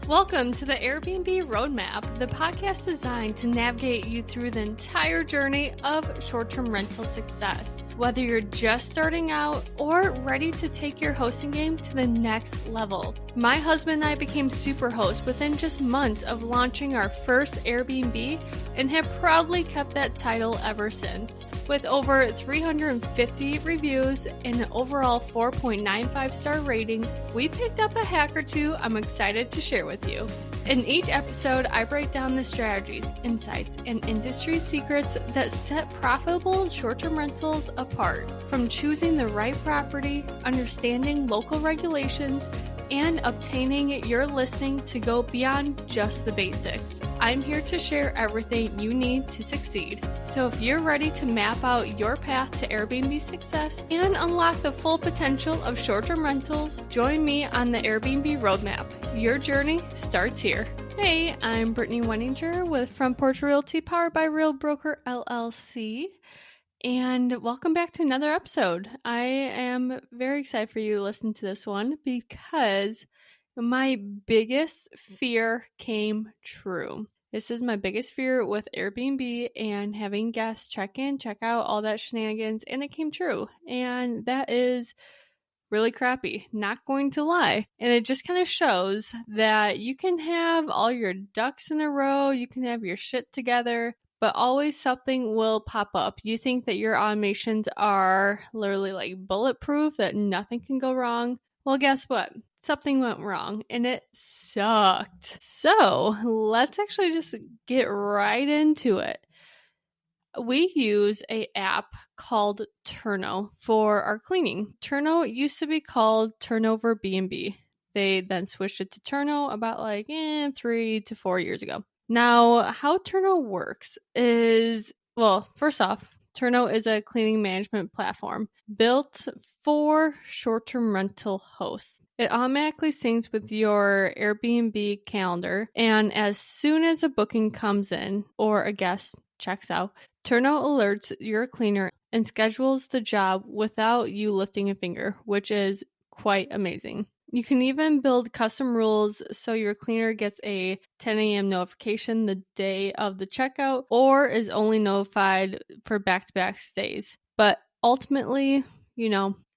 Welcome to the Airbnb Roadmap, the podcast designed to navigate you through the entire journey of short-term rental success. Whether you're just starting out or ready to take your hosting game to the next level. My husband and I became super hosts within just months of launching our first Airbnb and have proudly kept that title ever since. With over 350 reviews and an overall 4.95 star ratings, we picked up a hack or two I'm excited to share with you. In each episode, I break down the strategies, insights, and industry secrets that set profitable short-term rentals apart. From choosing the right property, understanding local regulations, and obtaining your listing to go beyond just the basics. I'm here to share everything you need to succeed. So if you're ready to map out your path to Airbnb success and unlock the full potential of short-term rentals, join me on the Airbnb Roadmap. Your journey starts here. Hey, I'm Brittany Wenninger from Porch Realty, powered by Real Broker LLC. And welcome back to another episode. I am very excited for you to listen to this one because my biggest fear came true. This is my biggest fear with Airbnb and having guests check in, check out, all that shenanigans, and it came true. And that is really crappy, not going to lie. And it just kind of shows that you can have all your ducks in a row, you can have your shit together, but always something will pop up. You think that your automations are literally like bulletproof, that nothing can go wrong. Well, guess what? Something went wrong and it sucked. So let's actually just get right into it. We use an app called Turno for our cleaning. Turno used to be called TurnoverBnB. They then switched it to Turno about 3 to 4 years ago. Now, how Turno works is, well, first off, Turno is a cleaning management platform built for short-term rental hosts. It automatically syncs with your Airbnb calendar, and as soon as a booking comes in or a guest checks out, Turno alerts your cleaner and schedules the job without you lifting a finger, which is quite amazing. You can even build custom rules so your cleaner gets a 10 a.m. notification the day of the checkout or is only notified for back-to-back stays. But ultimately,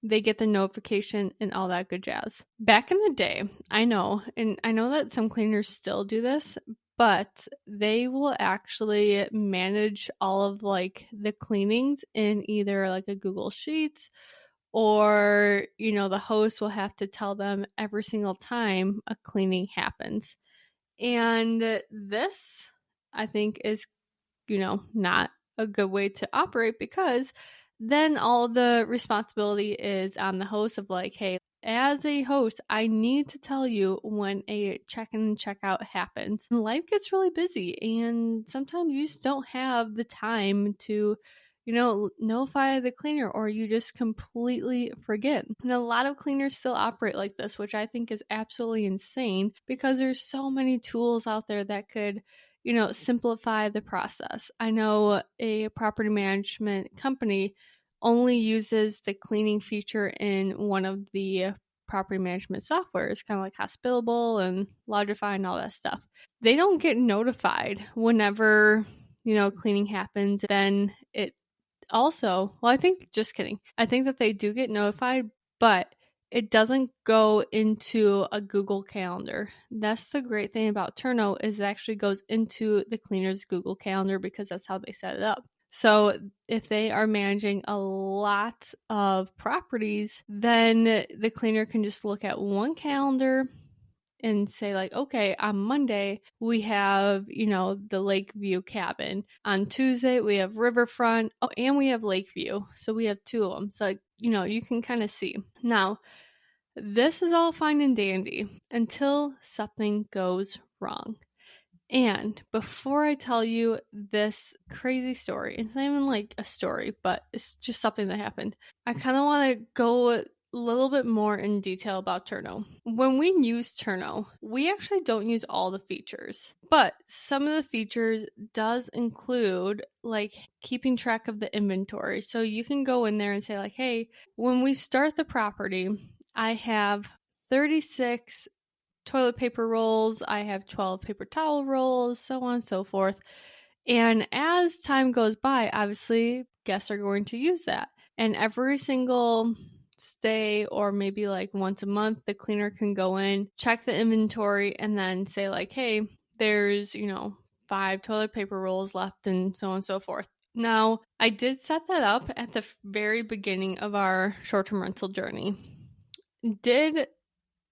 they get the notification and all that good jazz. Back in the day, I know that some cleaners still do this, but they will actually manage all of the cleanings in either a Google Sheets or, the host will have to tell them every single time a cleaning happens. And this, I think, is, not a good way to operate because then all the responsibility is on the host of hey, as a host, I need to tell you when a check-in and check-out happens. Life gets really busy and sometimes you just don't have the time to notify the cleaner or you just completely forget. And a lot of cleaners still operate like this, which I think is absolutely insane because there's so many tools out there that could, simplify the process. I know a property management company only uses the cleaning feature in one of the property management softwares, kind of like Hospitable and Lodgify and all that stuff. They don't get notified whenever, cleaning happens. Then it also, well, I think that they do get notified, but it doesn't go into a Google Calendar. That's the great thing about Turno is it actually goes into the cleaner's Google Calendar because that's how they set it up. So if they are managing a lot of properties, then the cleaner can just look at one calendar and say okay, on Monday we have, the Lakeview cabin. On Tuesday we have Riverfront. Oh, and we have Lakeview. So we have two of them. So, you can kind of see. Now, this is all fine and dandy until something goes wrong. And before I tell you this crazy story, it's not even a story, but it's just something that happened. I kind of want to go a little bit more in detail about Turno. When we use Turno, we actually don't use all the features, but some of the features does include keeping track of the inventory. So you can go in there and say hey, when we start the property, I have 36 toilet paper rolls, I have 12 paper towel rolls, so on and so forth. And as time goes by, obviously guests are going to use that. And every single stay, or maybe like once a month, the cleaner can go in, check the inventory, and then say like, hey, there's, 5 toilet paper rolls left, and so on and so forth. Now, I did set that up at the very beginning of our short-term rental journey. Did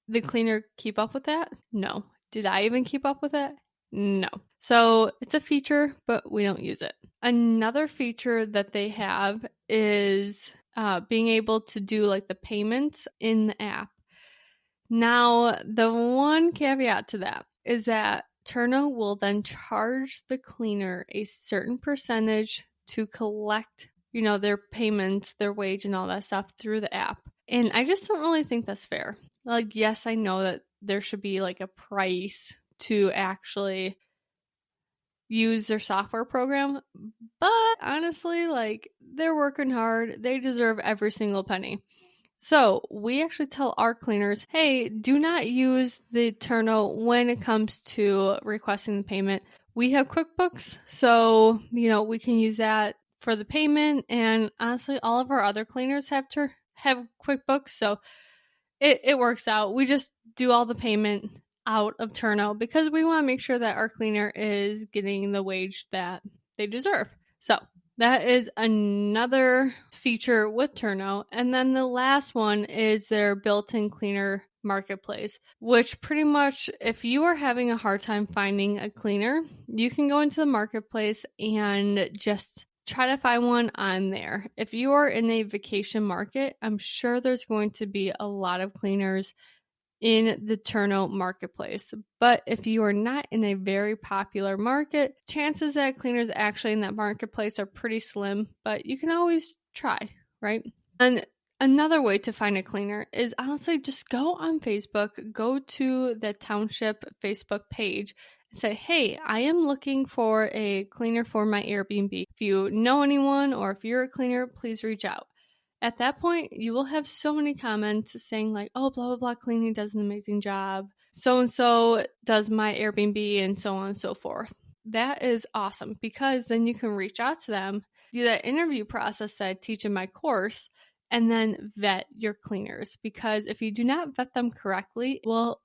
the cleaner keep up with that? No. Did I even keep up with it? No. So it's a feature, but we don't use it. Another feature that they have is being able to do like the payments in the app. Now, the one caveat to that is that Turno will then charge the cleaner a certain percentage to collect, their payments, their wage, and all that stuff through the app. And I just don't really think that's fair. Like, yes, I know that there should be like a price to actually use their software program, but honestly, like, they're working hard. They deserve every single penny. So we actually tell our cleaners, hey, do not use the Turno when it comes to requesting the payment. We have QuickBooks, so, we can use that for the payment. And honestly, all of our other cleaners have QuickBooks, so it works out. We just do all the payment out of Turno because we want to make sure that our cleaner is getting the wage that they deserve. So that is another feature with Turno. And then the last one is their built-in cleaner marketplace, which pretty much, if you are having a hard time finding a cleaner, you can go into the marketplace and just try to find one on there. If you are in a vacation market, I'm sure there's going to be a lot of cleaners in the Turno marketplace. But if you are not in a very popular market, chances that cleaners actually in that marketplace are pretty slim, but you can always try, right? And another way to find a cleaner is honestly just go on Facebook, go to the township Facebook page and say, hey, I am looking for a cleaner for my Airbnb. If you know anyone or if you're a cleaner, please reach out. At that point, you will have so many comments saying like, oh, blah, blah, blah, cleaning does an amazing job. So-and-so does my Airbnb, and so on and so forth. That is awesome because then you can reach out to them, do that interview process that I teach in my course, and then vet your cleaners. Because if you do not vet them correctly, well,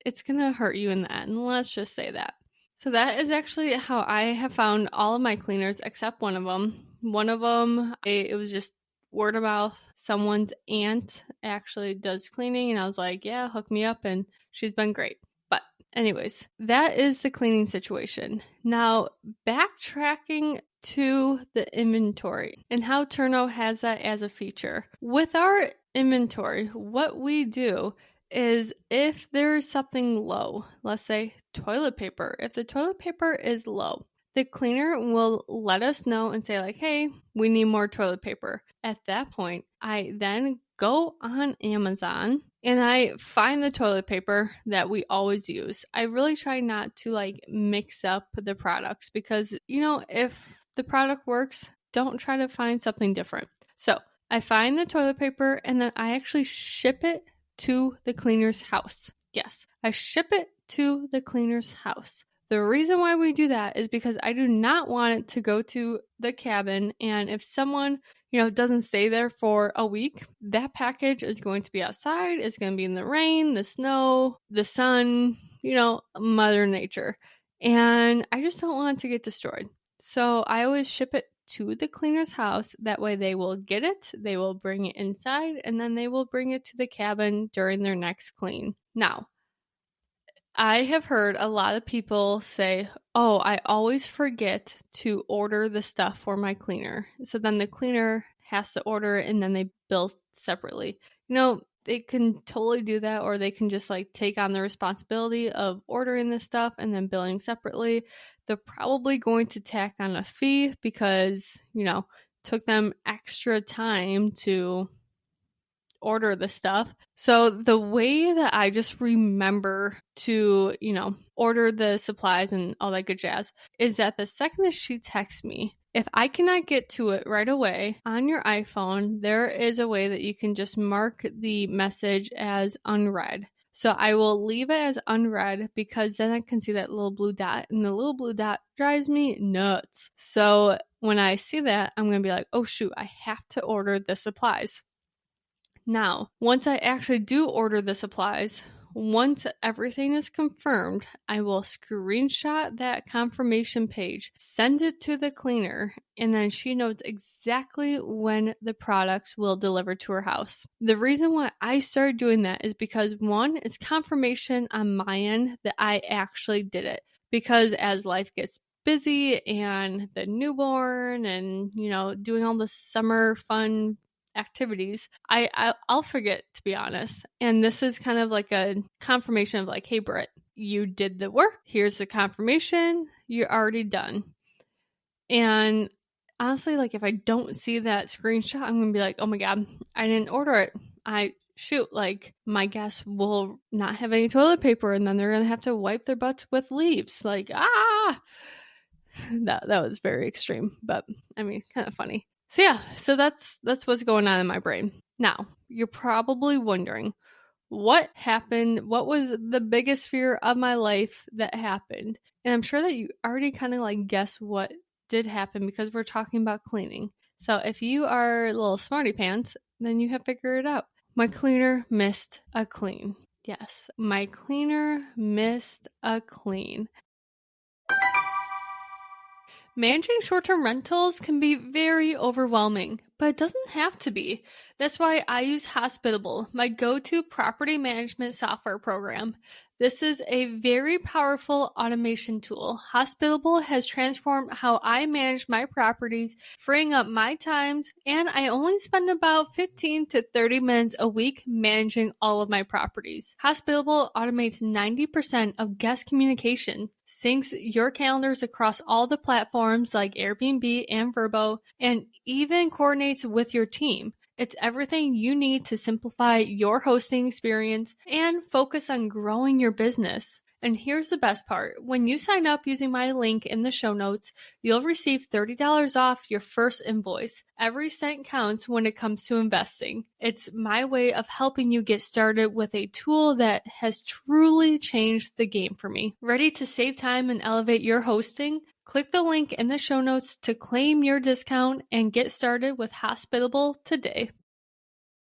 it's going to hurt you in the end. Let's just say that. So that is actually how I have found all of my cleaners except one of them. One of them, it was just word of mouth. Someone's aunt actually does cleaning, and I was like, yeah, hook me up, and she's been great. But anyways, that is the cleaning situation. Now, backtracking to the inventory and how Turno has that as a feature. With our inventory, what we do is if there's something low, let's say toilet paper, if the toilet paper is low, the cleaner will let us know and say like, hey, we need more toilet paper. At that point, I then go on Amazon and I find the toilet paper that we always use. I really try not to like mix up the products because, if the product works, don't try to find something different. So I find the toilet paper and then I actually ship it to the cleaner's house. Yes, I ship it to the cleaner's house. The reason why we do that is because I do not want it to go to the cabin, and if someone, doesn't stay there for a week, that package is going to be outside, it's going to be in the rain, the snow, the sun, Mother Nature. And I just don't want it to get destroyed. So I always ship it to the cleaner's house. That way they will get it, they will bring it inside, and then they will bring it to the cabin during their next clean. Now, I have heard a lot of people say, oh, I always forget to order the stuff for my cleaner. So then the cleaner has to order it and then they bill separately. They can totally do that, or they can just like take on the responsibility of ordering this stuff and then billing separately. They're probably going to tack on a fee because, took them extra time to order the stuff. So the way that I just remember to, order the supplies and all that good jazz is that the second that she texts me, if I cannot get to it right away on your iPhone, there is a way that you can just mark the message as unread. So I will leave it as unread because then I can see that little blue dot, and the little blue dot drives me nuts. So when I see that, I'm going to be like, oh shoot, I have to order the supplies. Now, once I actually do order the supplies, once everything is confirmed, I will screenshot that confirmation page, send it to the cleaner, and then she knows exactly when the products will deliver to her house. The reason why I started doing that is because one, it's confirmation on my end that I actually did it. Because as life gets busy and the newborn and, doing all the summer fun activities, I'll forget, to be honest. And this is kind of like a confirmation of like, hey Britt, you did the work. Here's the confirmation. You're already done. And honestly, like if I don't see that screenshot, I'm gonna be like, oh my god, I didn't order it. Like my guests will not have any toilet paper, and then they're gonna have to wipe their butts with leaves. Like, that was very extreme, but I mean, kind of funny. So yeah, so that's what's going on in my brain. Now, you're probably wondering, what happened? What was the biggest fear of my life that happened? And I'm sure that you already kind of like guess what did happen because we're talking about cleaning. So if you are a little smarty pants, then you have figured it out. My cleaner missed a clean. Yes, my cleaner missed a clean. Managing short-term rentals can be very overwhelming, but it doesn't have to be. That's why I use Hospitable, my go-to property management software program. This is a very powerful automation tool. Hospitable has transformed how I manage my properties, freeing up my times, and I only spend about 15 to 30 minutes a week managing all of my properties. Hospitable automates 90% of guest communication, syncs your calendars across all the platforms like Airbnb and Verbo, and even coordinates with your team. It's everything you need to simplify your hosting experience and focus on growing your business. And here's the best part. When you sign up using my link in the show notes, you'll receive $30 off your first invoice. Every cent counts when it comes to investing. It's my way of helping you get started with a tool that has truly changed the game for me. Ready to save time and elevate your hosting? Click the link in the show notes to claim your discount and get started with Hospitable today.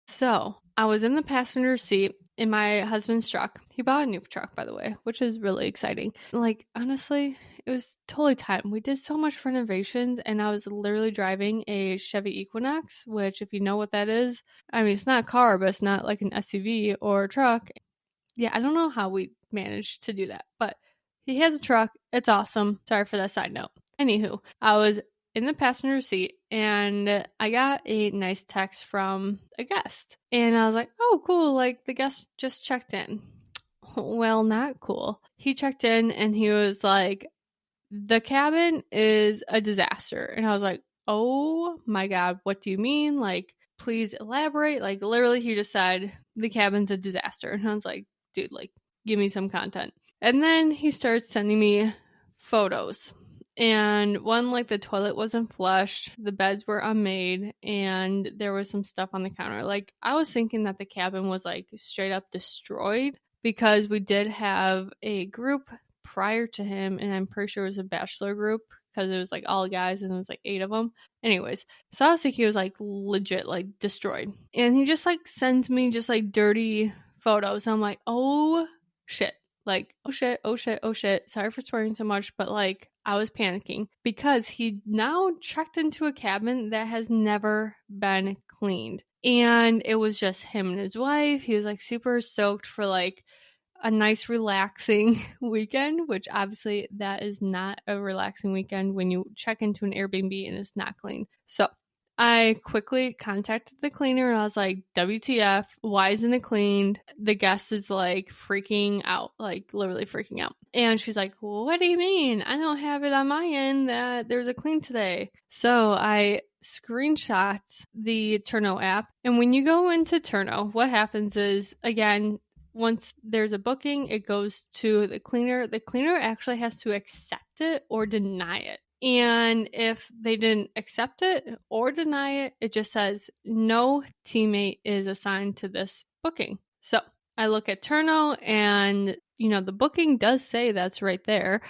So, I was in the passenger seat in my husband's truck. He bought a new truck, by the way, which is really exciting. Like, honestly, it was totally time. We did so much renovations, and I was literally driving a Chevy Equinox, which, if you know what that is, I mean, it's not a car, but it's not like an SUV or a truck. Yeah, I don't know how we managed to do that, but he has a truck. It's awesome. Sorry for that side note. Anywho, I was in the passenger seat and I got a nice text from a guest. And I was like, oh, cool. Like the guest just checked in. Well, not cool. He checked in and he was like, the cabin is a disaster. And I was like, oh my God, what do you mean? Like, please elaborate. Like, literally, he just said the cabin's a disaster. And I was like, dude, like, give me some content. And then he starts sending me photos. And one, like the toilet wasn't flushed, the beds were unmade, and there was some stuff on the counter. Like, I was thinking that the cabin was like straight up destroyed because we did have a group prior to him, and I'm pretty sure it was a bachelor group because it was like all guys and it was like 8 of them. Anyways, so I was thinking it was like legit, like destroyed. And he just like sends me just like dirty photos. I'm like, oh shit. Like, oh shit, oh shit, oh shit. Sorry for swearing so much, but like I was panicking because he now checked into a cabin that has never been cleaned. And it was just him and his wife. He was like super stoked for like a nice relaxing weekend, which obviously that is not a relaxing weekend when you check into an Airbnb and it's not clean. So I quickly contacted the cleaner and I was like, WTF, why isn't it cleaned? The guest is like freaking out, like literally freaking out. And she's like, well, what do you mean? I don't have it on my end that there's a clean today. So I screenshot the Turno app. And when you go into Turno, what happens is, again, once there's a booking, it goes to the cleaner. The cleaner actually has to accept it or deny it. And if they didn't accept it or deny it, it just says no teammate is assigned to this booking. So I look at Turno and, the booking does say that's right there,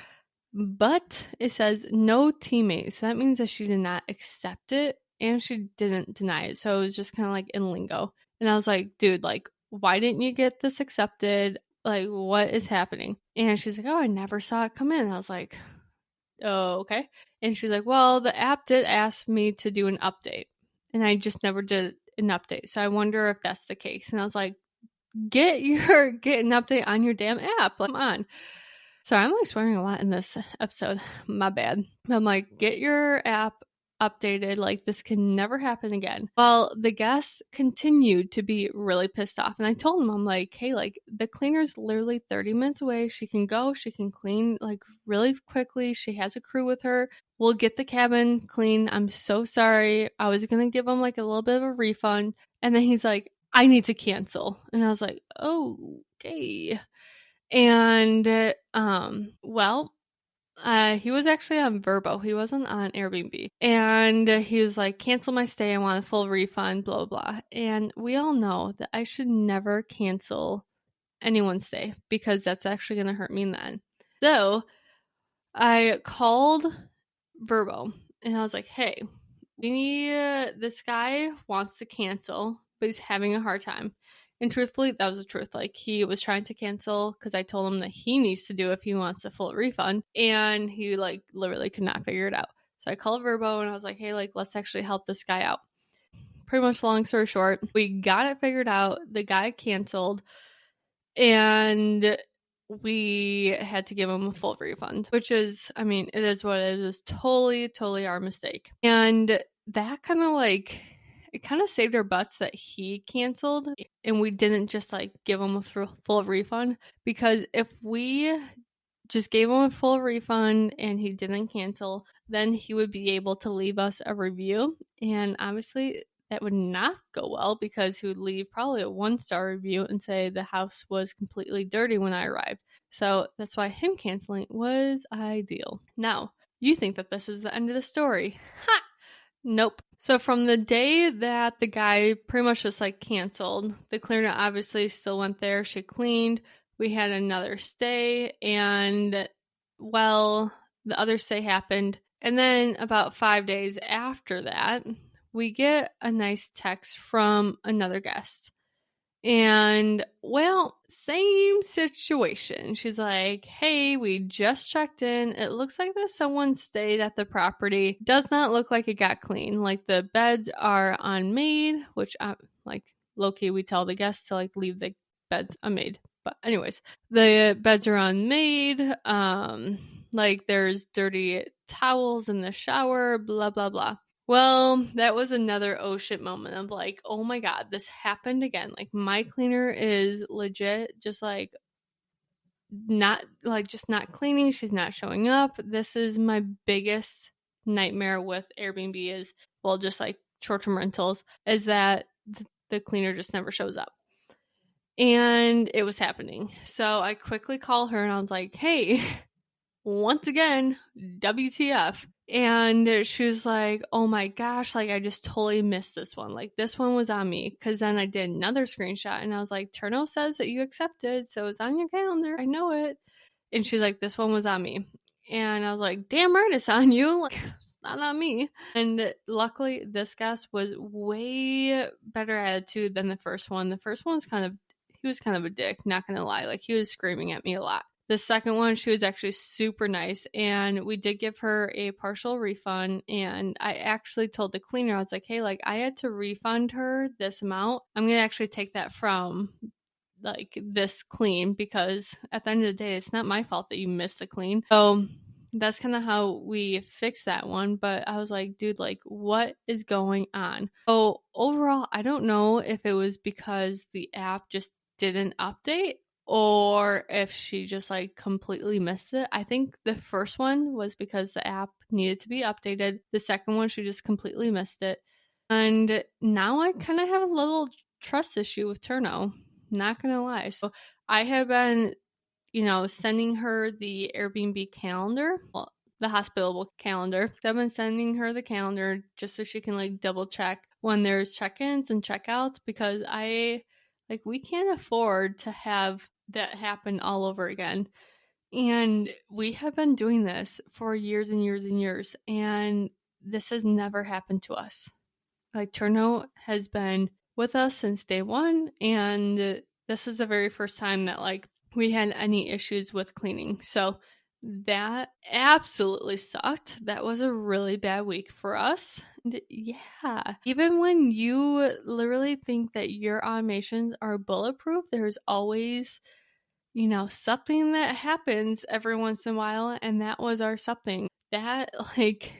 but it says no teammate. So that means that she did not accept it and she didn't deny it. So it was just kind of like in lingo. And I was like, dude, like, why didn't you get this accepted? Like, what is happening? And she's like, oh, I never saw it come in. And I was like, oh, okay. And she's like, well, the app did ask me to do an update and I just never did an update. So I wonder if that's the case. And I was like, get an update on your damn app. Like, come on. Sorry, I'm like swearing a lot in this episode. My bad. I'm like, get your app updated. Like, this can never happen again. Well, the guests continued to be really pissed off. And I told them, I'm like, hey, like, the cleaner's literally 30 minutes away. She can go, she can clean like really quickly. She has a crew with her. We'll get the cabin clean. I'm so sorry. I was going to give him like a little bit of a refund. And then he's like, I need to cancel. And I was like, oh, okay. And, he was actually on Verbo. He wasn't on Airbnb. And he was like, cancel my stay. I want a full refund, blah, blah, blah. And we all know that I should never cancel anyone's stay because that's actually going to hurt me in the end. So I called Verbo and I was like, hey, this guy wants to cancel, but he's having a hard time. And truthfully, that was the truth. Like, he was trying to cancel because I told him that he needs to do if he wants a full refund. And he, like, literally could not figure it out. So I called Verbo and I was like, hey, like, let's actually help this guy out. Pretty much long story short, we got it figured out. The guy canceled. And we had to give him a full refund, which is, I mean, it is what it is. It's totally our mistake. And that kind of like, it kind of saved our butts that he canceled and we didn't just like give him a full refund, because if we just gave him a full refund and he didn't cancel, then he would be able to leave us a review. And obviously that would not go well because he would leave probably a 1-star review and say the house was completely dirty when I arrived. So that's why him canceling was ideal. Now, you think that this is the end of the story. Ha! Nope. So from the day that the guy pretty much just like canceled, the cleaner obviously still went there. She cleaned. We had another stay, and well, the other stay happened. And then about 5 days after that, we get a nice text from another guest. And, well, same situation. She's like, hey, we just checked in. It looks like that someone stayed at the property. Does not look like it got clean. Like, the beds are unmade, which, like, low-key, we tell the guests to, like, leave the beds unmade. But anyways, the beds are unmade. Like, there's dirty towels in the shower, blah, blah, blah. Well, that was another oh shit moment. I'm like, oh my God, this happened again. Like, my cleaner is legit just like not cleaning. She's not showing up. This is my biggest nightmare with Airbnb is, well, just like short-term rentals, is that the cleaner just never shows up. And it was happening. So I quickly call her and I was like, hey, once again, WTF. And she was like, oh my gosh, like, I just totally missed this one. Like, this one was on me. Because then I did another screenshot and I was like, Turno says that you accepted, so it's on your calendar. I know it. And she's like, this one was on me. And I was like, damn right it's on you. Like, it's not on me. And luckily, this guest was way better attitude than the first one. The first one was he was kind of a dick, not gonna lie. Like, he was screaming at me a lot. The second one, she was actually super nice, and we did give her a partial refund, and I actually told the cleaner, I was like, hey, like, I had to refund her this amount. I'm going to actually take that from, like, this clean, because at the end of the day, it's not my fault that you missed the clean. So that's kind of how we fixed that one, but I was like, dude, like, what is going on? So overall, I don't know if it was because the app just didn't update, or if she just like completely missed it. I think the first one was because the app needed to be updated. The second one, she just completely missed it. And now I kind of have a little trust issue with Turno, not gonna lie. So I have been, sending her the Airbnb calendar, well, the hospitable calendar. So I've been sending her the calendar just so she can like double check when there's check-ins and check-outs, because I Like, we can't afford to have that happen all over again. And we have been doing this for years and years and years, and this has never happened to us. Like, Turno has been with us since day one, and this is the very first time that like we had any issues with cleaning. So that absolutely sucked. That was a really bad week for us. And yeah, even when you literally think that your automations are bulletproof, there's always, something that happens every once in a while, and that was our something. That, like,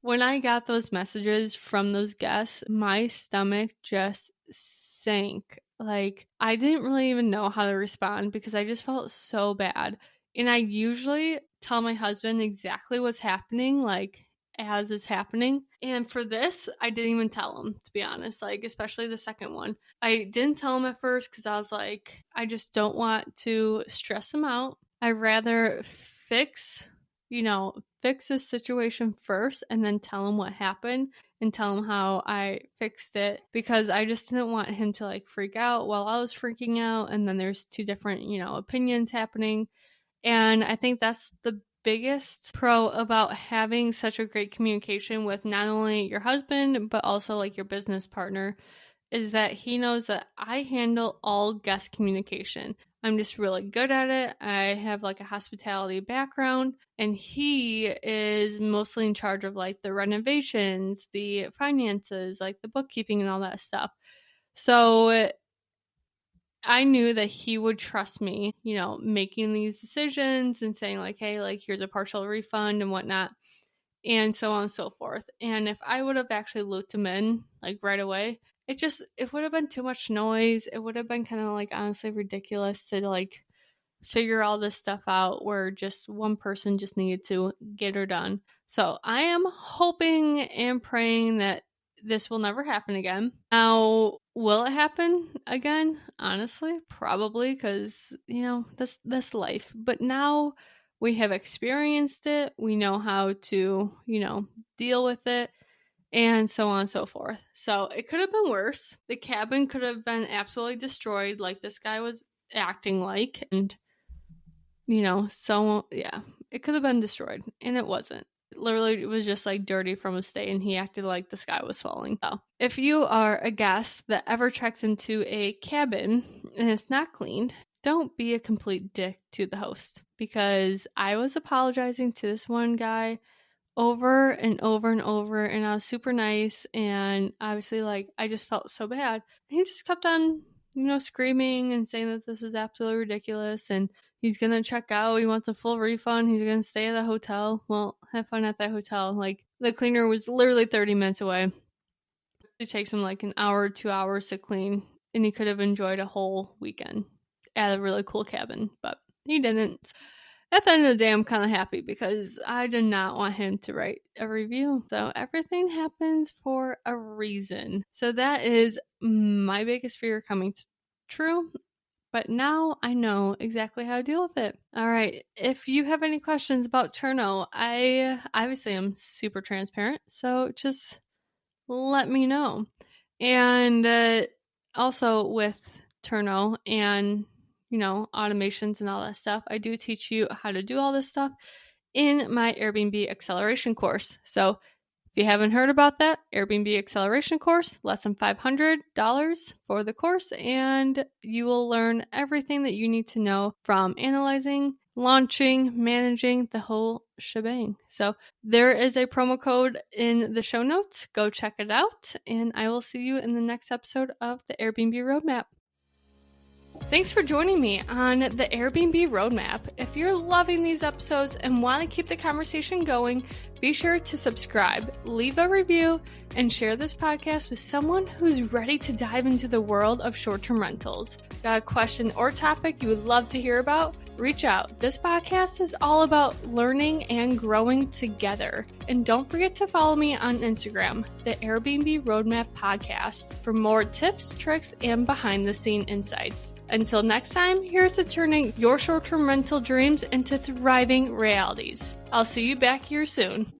when I got those messages from those guests, my stomach just sank. Like, I didn't really even know how to respond because I just felt so bad. And I usually tell my husband exactly what's happening, like, as it's happening. And for this, I didn't even tell him, to be honest, like, especially the second one. I didn't tell him at first because I was like, I just don't want to stress him out. I'd rather fix this situation first and then tell him what happened and tell him how I fixed it, because I just didn't want him to like freak out while I was freaking out. And then there's two different, opinions happening. And I think that's the biggest pro about having such a great communication with not only your husband, but also like your business partner, is that he knows that I handle all guest communication. I'm just really good at it. I have like a hospitality background, and he is mostly in charge of like the renovations, the finances, like the bookkeeping and all that stuff. So I knew that he would trust me, making these decisions and saying like, hey, like, here's a partial refund and whatnot, and so on and so forth. And if I would have actually looped him in like right away, it would have been too much noise. It would have been kind of like honestly ridiculous to like figure all this stuff out where just one person just needed to get her done. So I am hoping and praying that this will never happen again. Now, will it happen again? Honestly, probably, because, that's life. But now we have experienced it. We know how to, deal with it, and so on and so forth. So it could have been worse. The cabin could have been absolutely destroyed like this guy was acting like. And, so yeah, it could have been destroyed, and it wasn't. Literally, it was just like dirty from a stay, and he acted like the sky was falling. So if you are a guest that ever checks into a cabin and it's not cleaned, don't be a complete dick to the host, because I was apologizing to this one guy over and over and over, and I was super nice, and obviously like I just felt so bad. And he just kept on, screaming and saying that this is absolutely ridiculous, and he's gonna check out, he wants a full refund, he's gonna stay at the hotel. Well, have fun at that hotel. Like, the cleaner was literally 30 minutes away. It takes him like an hour or 2 hours to clean, and he could have enjoyed a whole weekend at a really cool cabin, but he didn't. At the end of the day, I'm kind of happy because I did not want him to write a review. So everything happens for a reason. So that is my biggest fear coming true. But now I know exactly how to deal with it. All right. If you have any questions about Turno, I obviously am super transparent. So just let me know. And also with Turno and automations and all that stuff, I do teach you how to do all this stuff in my Airbnb acceleration course. So if you haven't heard about that, Airbnb acceleration course, less than $500 for the course, and you will learn everything that you need to know from analyzing, launching, managing, the whole shebang. So there is a promo code in the show notes. Go check it out, and I will see you in the next episode of the Airbnb Roadmap. Thanks for joining me on the Airbnb Roadmap. If you're loving these episodes and want to keep the conversation going, be sure to subscribe, leave a review, and share this podcast with someone who's ready to dive into the world of short-term rentals. Got a question or topic you would love to hear about? Reach out. This podcast is all about learning and growing together. And don't forget to follow me on Instagram, the Airbnb Roadmap Podcast, for more tips, tricks, and behind-the-scene insights. Until next time, here's to turning your short-term rental dreams into thriving realities. I'll see you back here soon.